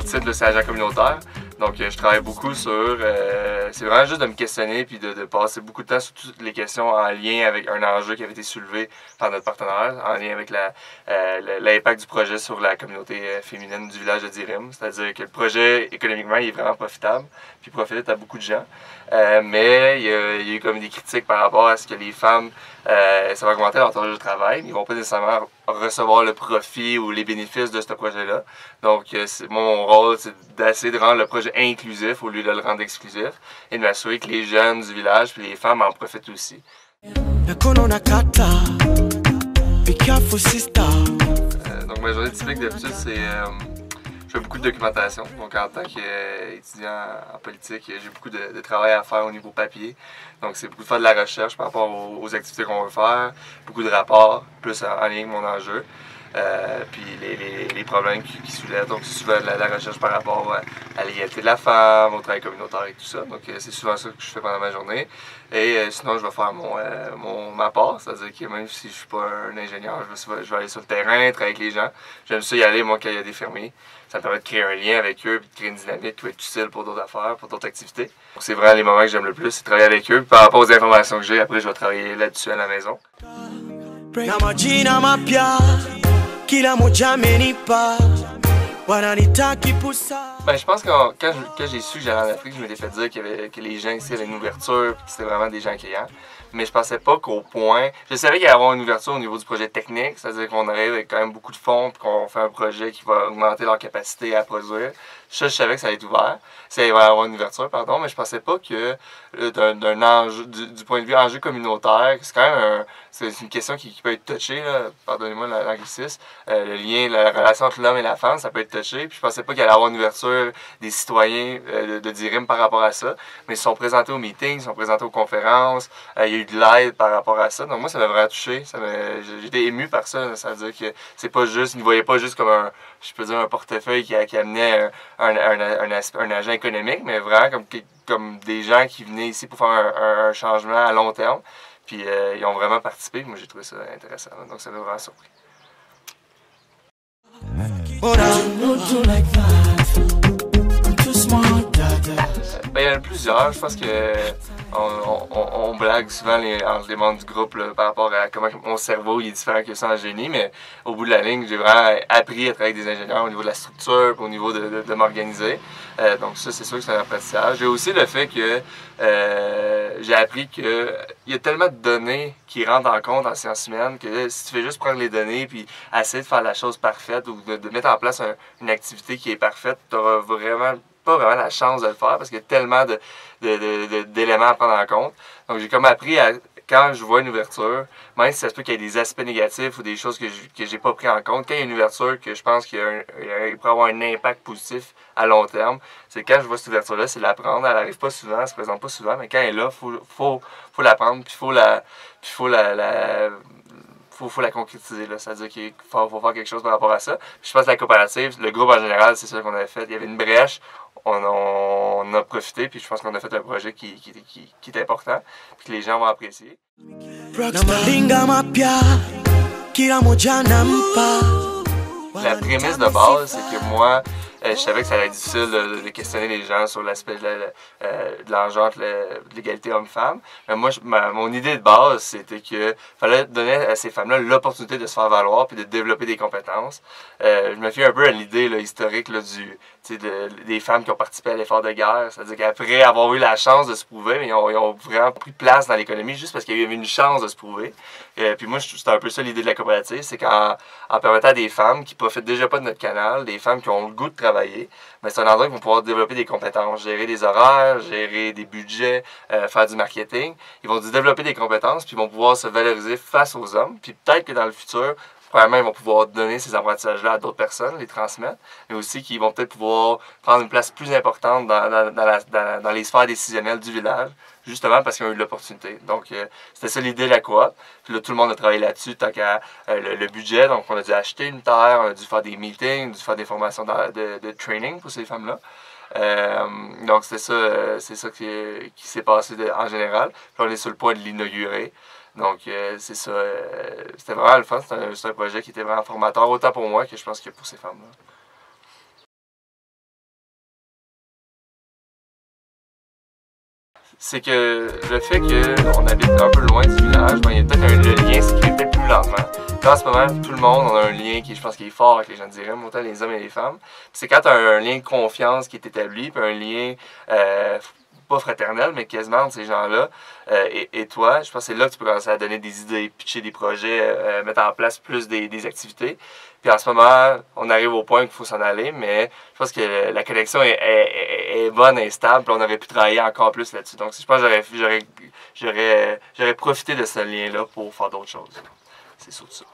titre, c'est agent communautaire. Donc, je travaille beaucoup sur... c'est vraiment juste de me questionner puis de passer beaucoup de temps sur toutes les questions en lien avec un enjeu qui avait été soulevé par notre partenaire, en lien avec l'impact du projet sur la communauté féminine du village de Dirim. C'est-à-dire que le projet, économiquement, il est vraiment profitable, puis profite à beaucoup de gens. Mais il y a eu comme des critiques par rapport à ce que les femmes, ça va augmenter leur temps de travail, mais ils ne vont pas nécessairement recevoir le profit ou les bénéfices de ce projet-là. Donc, mon rôle, c'est d'essayer de rendre le projet inclusif au lieu de le rendre exclusif et de m'assurer que les jeunes du village et les femmes en profitent aussi. Donc, ma journée typique d'habitude, c'est... je fais beaucoup de documentation. Donc, en tant qu'étudiant en politique, j'ai beaucoup de travail à faire au niveau papier. Donc, c'est beaucoup de faire de la recherche par rapport aux activités qu'on veut faire, beaucoup de rapports, plus en lien avec mon enjeu. Puis les problèmes qui soulèvent. Donc, c'est souvent la recherche par rapport à l'égalité de la femme, au travail communautaire et tout ça. Donc, c'est souvent ça que je fais pendant ma journée. Et sinon, je vais faire ma part. C'est-à-dire que même si je suis pas un ingénieur, je vais aller sur le terrain, travailler avec les gens. J'aime ça y aller, moi, quand il y a des fermiers. Ça me permet de créer un lien avec eux, puis de créer une dynamique qui va être utile pour d'autres affaires, pour d'autres activités. Donc, c'est vraiment les moments que j'aime le plus, c'est travailler avec eux. Puis, par rapport aux informations que j'ai, après, je vais travailler là-dessus à la maison. Ben, je pense que quand j'ai su que j'allais en Afrique, je m'étais fait dire que les gens ici avaient une ouverture et que c'était vraiment des gens accueillants. Mais je pensais pas qu'au point... Je savais qu'il allait y avoir une ouverture au niveau du projet technique, c'est-à-dire qu'on arrive avec quand même beaucoup de fonds et qu'on fait un projet qui va augmenter leur capacité à produire. Ça, je savais que ça allait être ouvert. Ça allait y avoir une ouverture, pardon, mais je pensais pas que d'un enjeu, du point de vue enjeu communautaire, c'est quand même c'est une question qui peut être touchée, pardonnez-moi l'anglicisme, le lien, la relation entre l'homme et la femme, ça peut être touché. Puis je pensais pas qu'il allait y avoir une ouverture des citoyens de Dirim par rapport à ça. Mais ils se sont présentés aux meetings, ils se sont présentés aux conférences, il y a eu de l'aide par rapport à ça. Donc moi, ça m'a vraiment touché. J'étais ému par ça. Ça veut dire que c'est pas juste, ils ne voyaient pas juste comme un portefeuille qui amenait un agent économique, mais vraiment comme des gens qui venaient ici pour faire un changement à long terme. Puis ils ont vraiment participé. Moi, j'ai trouvé ça intéressant. Donc ça m'a vraiment surpris. Ben, il y en a plusieurs. Je pense que on blague souvent entre les membres du groupe là, par rapport à comment mon cerveau il est différent que ça en génie, mais au bout de la ligne, j'ai vraiment appris à travailler avec des ingénieurs au niveau de la structure, au niveau de m'organiser. Donc ça, c'est sûr que c'est un apprentissage. J'ai aussi le fait que j'ai appris qu'il y a tellement de données qui rentrent en compte en sciences humaines que si tu fais juste prendre les données puis essayer de faire la chose parfaite ou de mettre en place une activité qui est parfaite, tu n'auras pas vraiment la chance de le faire parce qu'il y a tellement d'éléments à prendre en compte. Donc j'ai comme appris quand je vois une ouverture, même si ça se peut qu'il y ait des aspects négatifs ou des choses que j'ai pas pris en compte, quand il y a une ouverture que je pense qu'il pourrait avoir un impact positif à long terme, c'est quand je vois cette ouverture-là, c'est l'apprendre. Elle n'arrive pas souvent, elle se présente pas souvent, mais quand elle est là, faut l'apprendre, puis faut la concrétiser. C'est-à-dire qu'il faut faire quelque chose par rapport à ça. Puis je pense que la coopérative, le groupe en général, c'est ça qu'on avait fait. Il y avait une brèche, on a profité, puis je pense qu'on a fait un projet qui est important, puis que les gens vont apprécier. La prémisse de base, c'est que moi, je savais que ça allait être difficile de questionner les gens sur l'aspect de l'enjeu entre l'égalité homme-femme. Mais moi, mon idée de base, c'était qu'il fallait donner à ces femmes-là l'opportunité de se faire valoir puis de développer des compétences. Je me fie un peu à l'idée historique des femmes qui ont participé à l'effort de guerre. C'est-à-dire qu'après avoir eu la chance de se prouver, mais ils ont vraiment pris place dans l'économie juste parce qu'il y avait une chance de se prouver. Puis moi, c'était un peu ça l'idée de la coopérative, c'est qu'en permettant à des femmes qui profitent déjà pas de notre canal, des femmes qui ont le goût de travailler, mais c'est un endroit où ils vont pouvoir développer des compétences, gérer des horaires, gérer des budgets, faire du marketing. Ils vont développer des compétences, puis ils vont pouvoir se valoriser face aux hommes. Puis peut-être que dans le futur, premièrement, ils vont pouvoir donner ces apprentissages-là à d'autres personnes, les transmettre, mais aussi qu'ils vont peut-être pouvoir prendre une place plus importante dans les sphères décisionnelles du village, justement parce qu'ils ont eu l'opportunité. Donc, c'était ça l'idée de la coop. Puis là, tout le monde a travaillé là-dessus, tant qu'à le budget. Donc, on a dû acheter une terre, on a dû faire des meetings, on a dû faire des formations de training pour ces femmes-là. Donc, c'est ça qui s'est passé en général. Puis on est sur le point de l'inaugurer. Donc, c'est ça. C'était vraiment le fun. C'est un projet qui était vraiment formateur, autant pour moi que je pense que pour ces femmes-là. c'est que le fait qu'on habite un peu loin du village, ben, il y a peut-être le lien se crée peut-être plus lentement. Puis en ce moment, tout le monde on a un lien qui, je pense, qui est fort avec les gens diraient, autant les hommes et les femmes. Puis c'est quand tu as un lien de confiance qui est établi, puis un lien pas fraternel, mais quasiment entre ces gens-là et toi, je pense que c'est là que tu peux commencer à donner des idées, pitcher des projets, mettre en place plus des activités. Puis en ce moment, on arrive au point qu'il faut s'en aller, mais je pense que la connexion est bonne et stable, puis on aurait pu travailler encore plus là-dessus. Donc je pense que j'aurais profité de ce lien-là pour faire d'autres choses. C'est surtout ça.